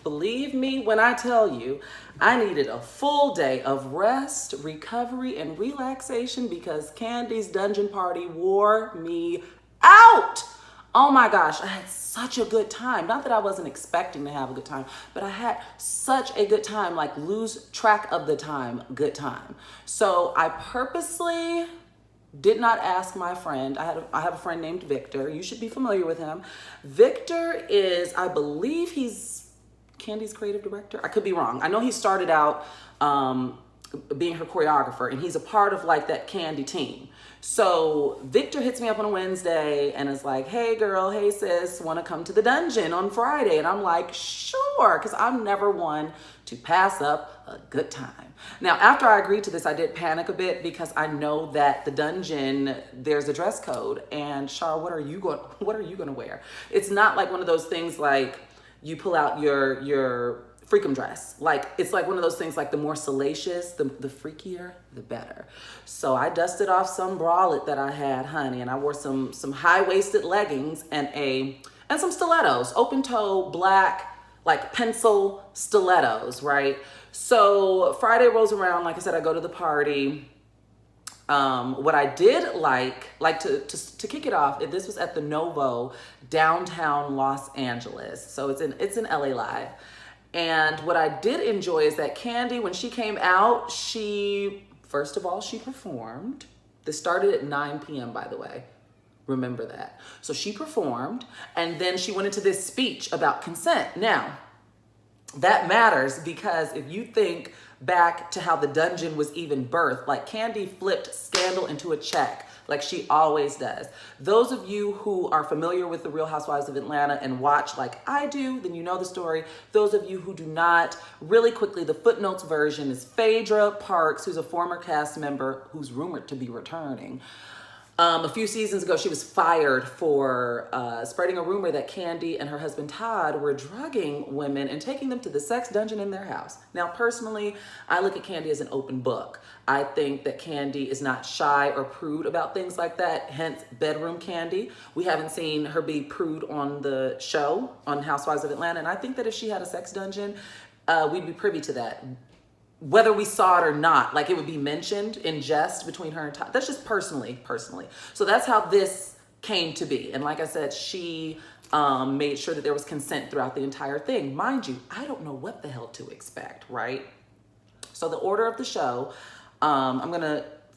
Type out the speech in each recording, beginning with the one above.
Believe me when I tell you, I needed a full day of rest, recovery, and relaxation because Kandi's dungeon party wore me out. Oh my gosh, I had such a good time. Not that I wasn't expecting to have a good time, but I had such a good time, like lose track of the time, good time. So I purposely did not ask my friend. I have a friend named Victor. You should be familiar with him. Victor is, I believe he's Kandi's creative director. I could be wrong. I know he started out being her choreographer, and he's a part of like that Kandi team. So Victor hits me up on a Wednesday and is like, hey girl, hey sis, want to come to the dungeon on Friday? And I'm like, sure, because I'm never one to pass up a good time. Now, after I agreed to this, I did panic a bit because I know that the dungeon, there's a dress code. And Shar, what are you going to wear? It's not like one of those things like you pull out your freakum dress. Like, it's like one of those things like the more salacious, the freakier, the better. So I dusted off some bralette that I had, honey, and I wore some high-waisted leggings and some stilettos, open toe, black, like pencil stilettos, right? So Friday rolls around, like I said, I go to the party. What I did like to kick it off, this was at the Novo, downtown Los Angeles. So it's in LA Live. And what I did enjoy is that Kandi, when she came out, first of all, she performed. This started at 9 p.m., by the way. Remember that. So she performed, and then she went into this speech about consent. Now, that matters because if you think back to how the dungeon was even birthed, like Kandi flipped scandal into a check, like she always does. Those of you who are familiar with the Real Housewives of Atlanta and watch like I do, then you know the story. Those of you who do not, really quickly, the footnotes version is Phaedra Parks, who's a former cast member who's rumored to be returning. A few seasons ago, she was fired for spreading a rumor that Kandi and her husband Todd were drugging women and taking them to the sex dungeon in their house. Now, personally, I look at Kandi as an open book. I think that Kandi is not shy or prude about things like that, hence bedroom Kandi. We haven't seen her be prude on the show, on Housewives of Atlanta, and I think that if she had a sex dungeon, we'd be privy to that. Whether we saw it or not, like it would be mentioned in jest between her and Todd. That's just personally. So that's how this came to be. And like I said, she made sure that there was consent throughout the entire thing. Mind you, I don't know what the hell to expect, right? So the order of the show,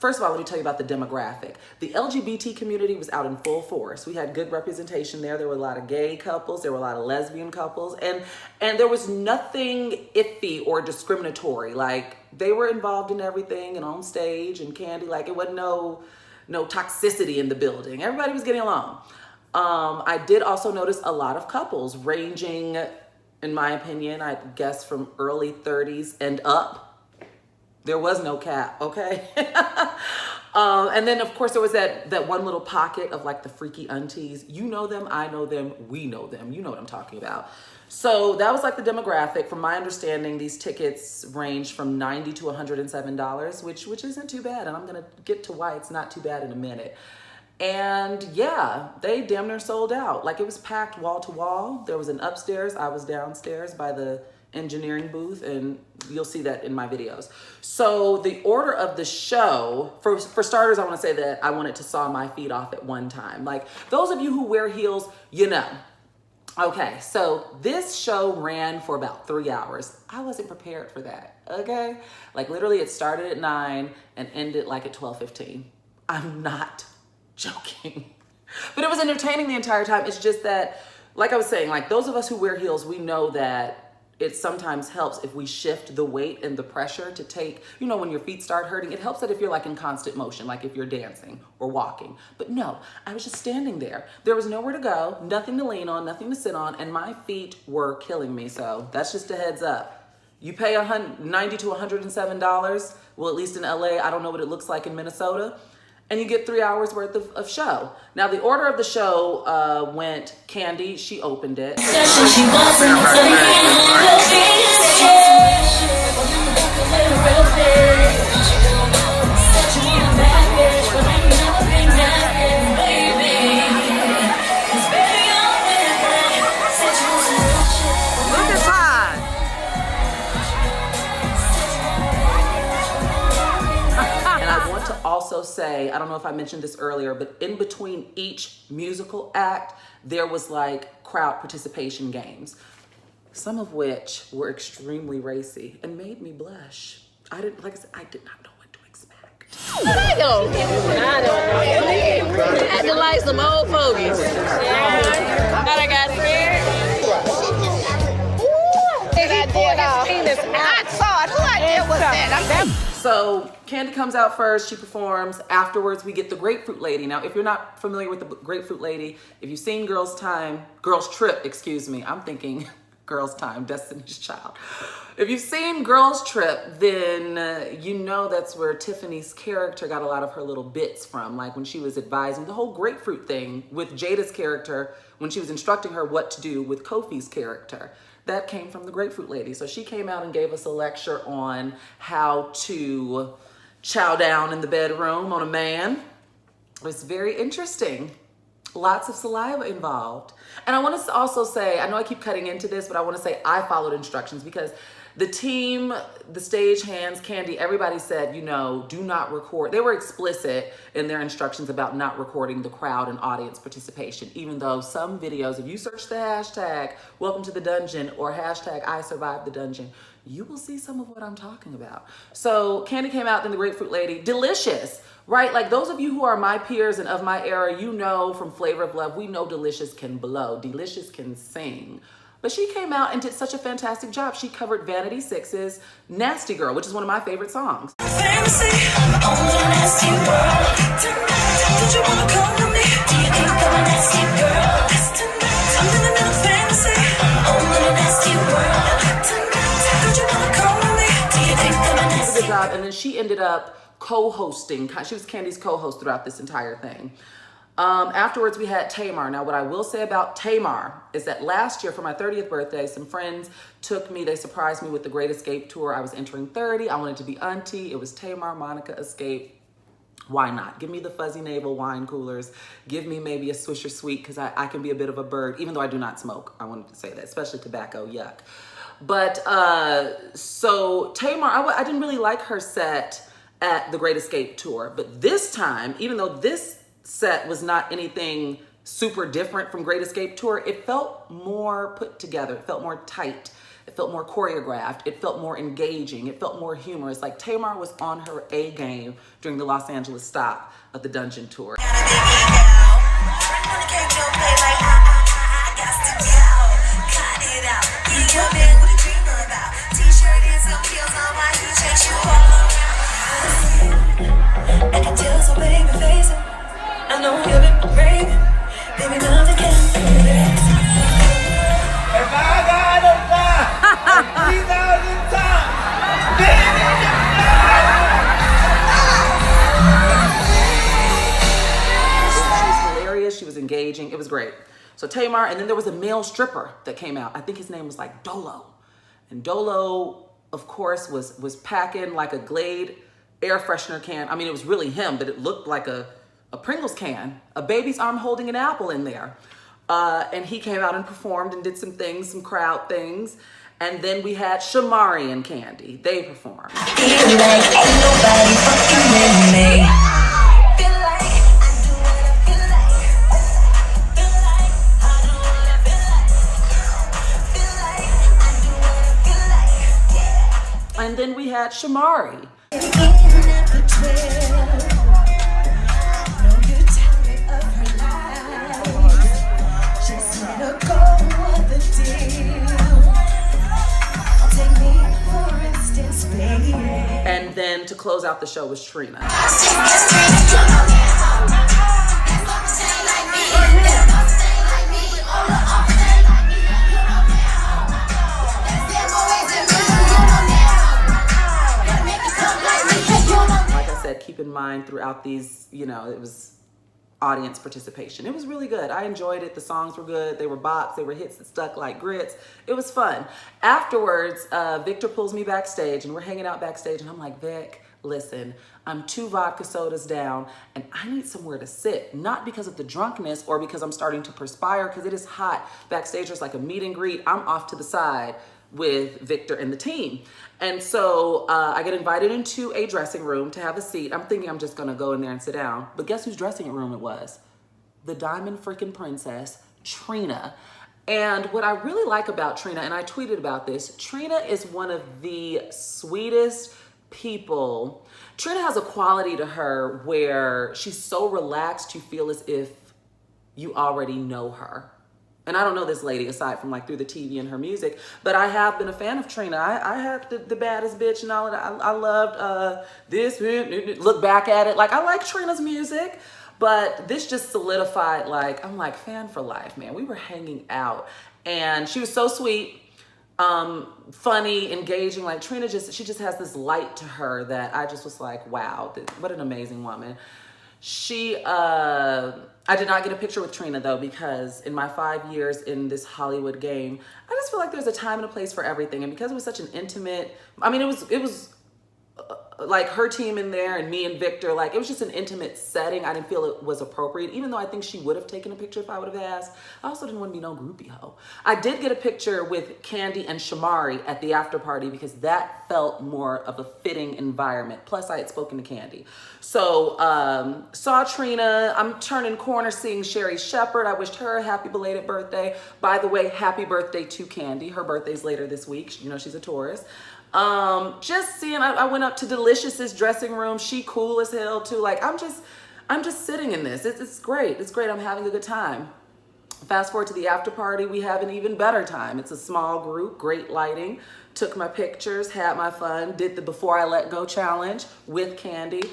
first of all, let me tell you about the demographic. The LGBT community was out in full force. We had good representation there. There were a lot of gay couples. There were a lot of lesbian couples. And there was nothing iffy or discriminatory. Like, they were involved in everything and on stage and Kandi. Like, it wasn't no toxicity in the building. Everybody was getting along. I did also notice a lot of couples ranging, in my opinion, I guess from early 30s and up. There was no cap, okay? And then, of course, there was that one little pocket of like the freaky aunties. You know them, I know them, we know them. You know what I'm talking about. So that was like the demographic. From my understanding, these tickets range from $90 to $107, which isn't too bad. And I'm gonna get to why it's not too bad in a minute. And yeah, they damn near sold out. Like, it was packed wall to wall. There was an upstairs. I was downstairs by the engineering booth, and you'll see that in my videos. So the order of the show, for starters, I want to say that I wanted to saw my feet off at one time. Like, those of you who wear heels, you know. Okay, so this show ran for about 3 hours. I wasn't prepared for that, okay? Like, literally, it started at 9 and ended like at 12:15. I'm not joking. But it was entertaining the entire time. It's just that, like I was saying, like, those of us who wear heels, we know that it sometimes helps if we shift the weight and the pressure to take, you know, when your feet start hurting, it helps that if you're like in constant motion, like if you're dancing or walking. But no, I was just standing there. There was nowhere to go, nothing to lean on, nothing to sit on, and my feet were killing me. So that's just a heads up. You pay $90 to $107, well, at least in LA, I don't know what it looks like in Minnesota, and you get 3 hours worth of show. Now, the order of the show went Kandi, she opened it. Look at Todd. say, I don't know if I mentioned this earlier, but in between each musical act, there was like crowd participation games, some of which were extremely racy and made me blush. I did not know what to expect. I don't know. I had to like some old fogies. Yeah. Thought I got scared. I saw it. Who idea was that? So Kandi comes out first, she performs. Afterwards, we get the Grapefruit Lady. Now, if you're not familiar with the Grapefruit Lady, if you've seen Girls Trip, I'm thinking Girls Time, Destiny's Child. If you've seen Girls Trip, then you know that's where Tiffany's character got a lot of her little bits from, like when she was advising the whole grapefruit thing with Jada's character, when she was instructing her what to do with Kofi's character. That came from the Grapefruit Lady. So she came out and gave us a lecture on how to chow down in the bedroom on a man. It was very interesting. Lots of saliva involved. And I want to also say, I know I keep cutting into this, but I want to say I followed instructions because the team, the stagehands, Kandi, everybody said, you know, do not record. They were explicit in their instructions about not recording the crowd and audience participation, even though some videos, if you search the hashtag welcome to the dungeon or hashtag I survived the dungeon, you will see some of what I'm talking about. So Kandi came out, then the Grapefruit Lady, delicious, right? Like those of you who are my peers and of my era, you know from Flavor of Love, we know Delicious can blow, Delicious can sing. But she came out and did such a fantastic job. She covered Vanity Six's Nasty Girl, which is one of my favorite songs. Fantasy, I'm a little nasty world. Tonight, don't you wanna come to me? Do you think I'm a nasty girl? Tonight, I'm in a little fantasy, I'm a little nasty world. Tonight, don't you wanna come to me? Do you think I'm a nasty Good job. And then she ended up co-hosting. She was Kandi's co-host throughout this entire thing. Afterwards, we had Tamar. Now, what I will say about Tamar is that last year for my 30th birthday, some friends took me, they surprised me with the Great Escape tour. I was entering 30. I wanted to be auntie. It was Tamar, Monica, Escape. Why not? Give me the fuzzy navel wine coolers. Give me maybe a Swisher Sweet because I can be a bit of a bird, even though I do not smoke. I wanted to say that, especially tobacco, yuck. But so Tamar, I didn't really like her set at the Great Escape tour. But this time, even though this set was not anything super different from Great Escape tour, it felt more put together. It felt more tight. It felt more choreographed. It felt more engaging. It felt more humorous. Like Tamar was on her A game during the Los Angeles stop of the Dungeon tour. I know you've been brave, baby, nothing can do it. If I gotta die 3,000 times, She was hilarious, she was engaging, it was great. So Tamar, and then there was a male stripper that came out. I think his name was like Dolo. And Dolo, of course, was packing like a Glade air freshener can. I mean, it was really him, but it looked like a Pringles can, a baby's arm holding an apple in there. And he came out and performed and did some things, some crowd things. And then we had Shamari and Kandi. They performed. feel like ain't nobody fucking with me. Feel like I do what I feel like. Feel like I do what I feel like. Feel like I do what I feel like. And then we had Shamari. And then to close out the show was Trina. Keep in mind throughout these, you know, it was audience participation. It was really good. I enjoyed it. The songs were good. They were bops. They were hits that stuck like grits. It was fun. Afterwards, Victor pulls me backstage and we're hanging out backstage and I'm like, Vic, listen, I'm 2 vodka sodas down and I need somewhere to sit. Not because of the drunkenness or because I'm starting to perspire because it is hot. Backstage there's like a meet and greet. I'm off to the side. with Victor and the team. And so I get invited into a dressing room to have a seat. I'm thinking I'm just gonna go in there and sit down. But guess whose dressing room it was? The Diamond freaking Princess, Trina. And what I really like about Trina, and I tweeted about this, Trina is one of the sweetest people. Trina has a quality to her where she's so relaxed you feel as if you already know her. And I don't know this lady aside from like through the TV and her music, but I have been a fan of Trina. I have the baddest bitch and all of that. I loved this, look back at it. Like I like Trina's music, but this just solidified, like, I'm like fan for life, man. We were hanging out and she was so sweet, funny, engaging. Like Trina she just has this light to her that I just was like, wow, what an amazing woman. I did not get a picture with Trina though, because in my 5 years in this Hollywood game, I just feel like there's a time and a place for everything. And because it was such an intimate, I mean, it was like her team in there and me and Victor, like it was just an intimate setting. I didn't feel it was appropriate, even though I think she would have taken a picture if I would have asked. I also didn't want to be no groupie hoe. I did get a picture with Kandi and Shamari at the after party because that felt more of a fitting environment. Plus I had spoken to Kandi. So saw Trina. I'm turning corners seeing Sherry Shepherd. I wished her a happy belated birthday. By the way, happy birthday to Kandi. Her birthday's later this week. You know, she's a Taurus. Just seeing, I went up to Delicious's dressing room. She cool as hell too. Like I'm just sitting in this. It's great. It's great. I'm having a good time. Fast forward to the after party. We have an even better time. It's a small group, great lighting. Took my pictures, had my fun, did the Before I Let Go challenge with Kandi.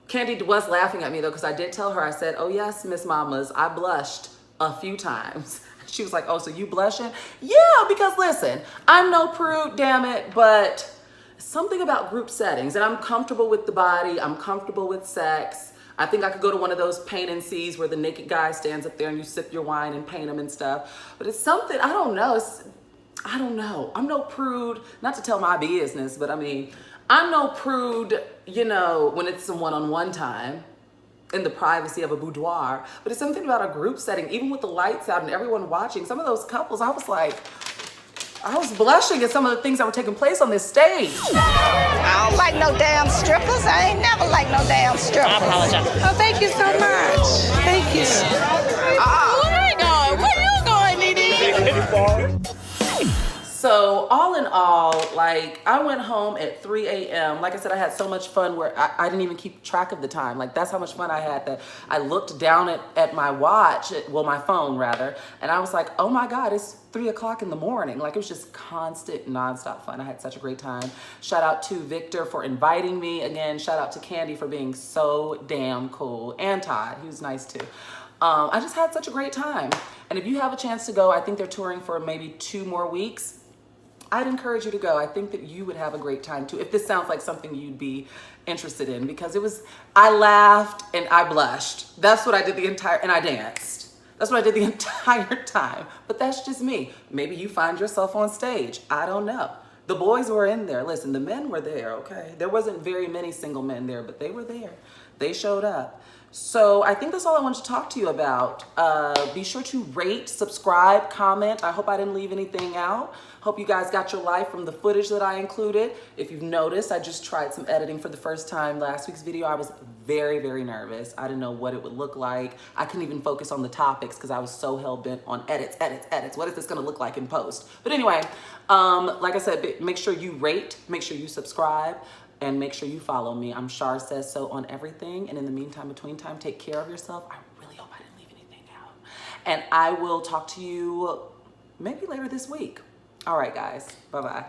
Kandi was laughing at me though, because I did tell her, I said, oh yes, Miss Mamas, I blushed a few times. She was like, oh, so you blushing? Yeah, because listen, I'm no prude, damn it, but something about group settings, and I'm comfortable with the body, I'm comfortable with sex. I think I could go to one of those paint and sees where the naked guy stands up there and you sip your wine and paint him and stuff. But it's something, I don't know. I don't know. I'm no prude, not to tell my business, but I mean, I'm no prude, you know, when it's some one-on-one time in the privacy of a boudoir, but it's something about a group setting, even with the lights out and everyone watching. Some of those couples, I was blushing at some of the things that were taking place on this stage. I don't like no damn strippers. I ain't never liked no damn strippers. I apologize. Oh, thank you so much. Thank you. Where are you going? Where you going, Dee? So all in all, like I went home at 3 a.m. Like I said, I had so much fun where I didn't even keep track of the time. Like that's how much fun I had that I looked down at my watch, well, my phone rather, and I was like, oh my God, it's 3 o'clock in the morning. Like it was just constant, nonstop fun. I had such a great time. Shout out to Victor for inviting me. Again, shout out to Kandi for being so damn cool. And Todd, he was nice too. I just had such a great time. And if you have a chance to go, I think they're touring for maybe 2 more weeks. I'd encourage you to go. I think that you would have a great time too, if this sounds like something you'd be interested in, because I laughed and I blushed. That's what I did and I danced. That's what I did the entire time. But that's just me. Maybe you find yourself on stage. I don't know. The boys were in there. Listen, the men were there, okay? There wasn't very many single men there, but they were there. They showed up. So I think that's all I wanted to talk to you about. Be sure to rate, subscribe, comment. I hope I didn't leave anything out. Hope you guys got your life from the footage that I included. If you've noticed, I just tried some editing for the first time. Last week's video, I was very, very nervous. I didn't know what it would look like. I couldn't even focus on the topics because I was so hell-bent on edits. What is this gonna look like in post? But anyway, like I said, make sure you rate, make sure you subscribe, and make sure you follow me. I'm Shar Says So on everything. And in the meantime, between time, take care of yourself. I really hope I didn't leave anything out. And I will talk to you maybe later this week. All right, guys. Bye-bye.